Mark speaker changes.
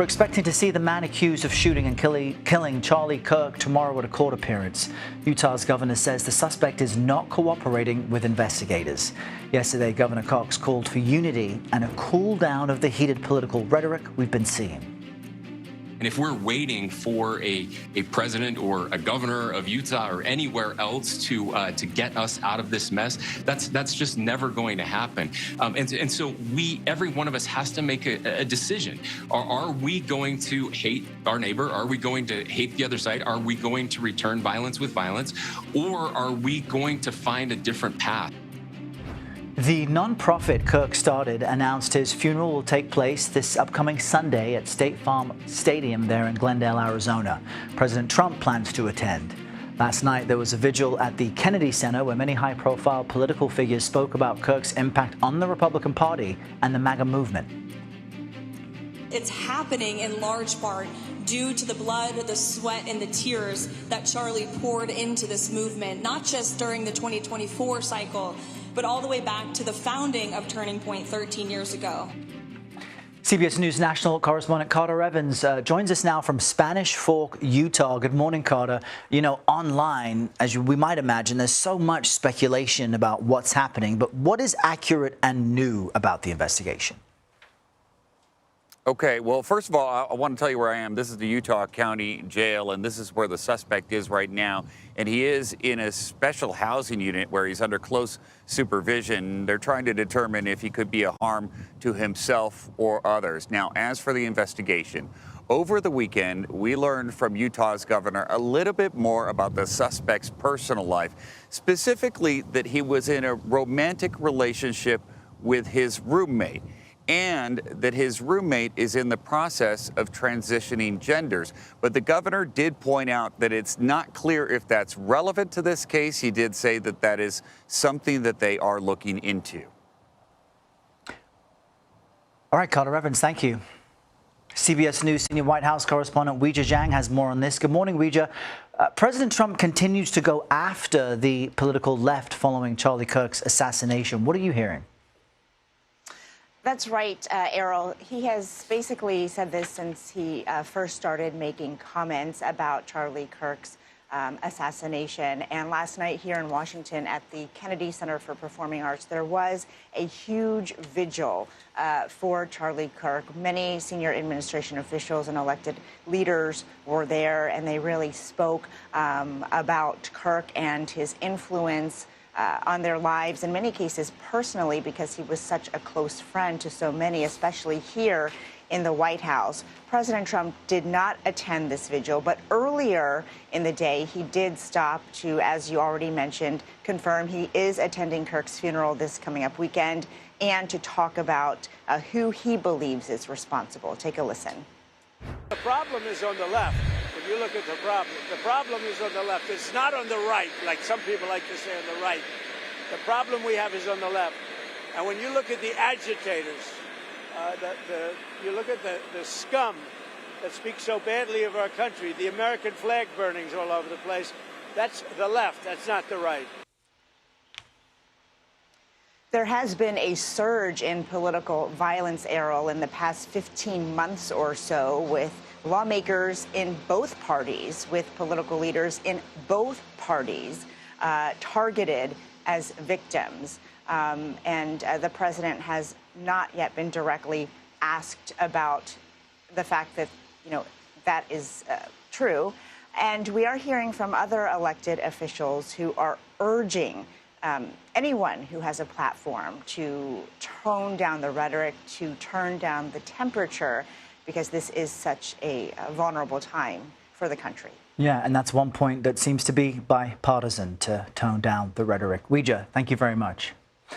Speaker 1: We're expecting to see the man accused of shooting and killing Charlie Kirk tomorrow at a court appearance. Utah's governor says the suspect is not cooperating with investigators. Yesterday, Governor Cox called for unity and a cool down of the heated political rhetoric we've been seeing.
Speaker 2: And if we're waiting for a president or a governor of Utah or anywhere else to get us out of this mess, that's just never going to happen. And so every one of us has to make a decision. Are we going to hate our neighbor? Are we going to hate the other side? Are we going to return violence with violence? Or are we going to find a different path?
Speaker 1: The nonprofit Kirk started announced his funeral will take place this upcoming Sunday at State Farm Stadium there in Glendale, Arizona. President Trump plans to attend. Last night, there was a vigil at the Kennedy Center where many high-profile political figures spoke about Kirk's impact on the Republican Party and the MAGA movement.
Speaker 3: It's happening in large part due to the blood, the sweat, and the tears that Charlie poured into this movement, not just during the 2024 cycle, but all the way back to the founding of Turning Point 13 years ago.
Speaker 1: CBS News national correspondent Carter Evans joins us now from Spanish Fork, Utah. Good morning, Carter. You know, online, as we might imagine, there's so much speculation about what's happening, but what is accurate and new about the investigation?
Speaker 4: Okay, well, first of all, I want to tell you where I am. This is the Utah County Jail, and this is where the suspect is right now. And he is in a special housing unit where he's under close supervision. They're trying to determine if he could be a harm to himself or others. Now, as for the investigation, over the weekend, we learned from Utah's governor a little bit more about the suspect's personal life, specifically that he was in a romantic relationship with his roommate, and that his roommate is in the process of transitioning genders. But the governor did point out that it's not clear if that's relevant to this case. He did say that that is something that they are looking into.
Speaker 1: All right, Carter Evans, thank you. CBS News senior White House correspondent Weijia Jiang has more on this. Good morning, Weijia. President Trump continues to go after the political left following Charlie Kirk's assassination. What are you hearing?
Speaker 5: That's right, Errol. He has basically said this since he first started making comments about Charlie Kirk's assassination. And last night here in Washington at the Kennedy Center for Performing Arts, there was a huge vigil for Charlie Kirk. Many senior administration officials and elected leaders were there, and they really spoke about Kirk and his influence on their lives, in many cases personally, because he was such a close friend to so many, especially here in the White House. President Trump did not attend this vigil, but earlier in the day, he did stop to, as you already mentioned, confirm he is attending Kirk's funeral this coming up weekend and to talk about who he believes is responsible. Take a listen.
Speaker 6: The problem is on the left. If you look at the problem is on the left. It's not on the right, like some people like to say on the right. The problem we have is on the left. And when you look at the agitators, you look at the scum that speaks so badly of our country, the American flag burnings all over the place, that's the left, that's not the right.
Speaker 5: There has been a surge in political violence, Errol, in the past 15 months or so, with lawmakers in both parties, with political leaders in both parties targeted as victims. And the president has not yet been directly asked about the fact that, you know, that is true. And we are hearing from other elected officials who are urging anyone who has a platform to tone down the rhetoric, to turn down the temperature, because this is such a vulnerable time for the country.
Speaker 1: Yeah, and that's one point that seems to be bipartisan, to tone down the rhetoric. Weijia, thank you very much.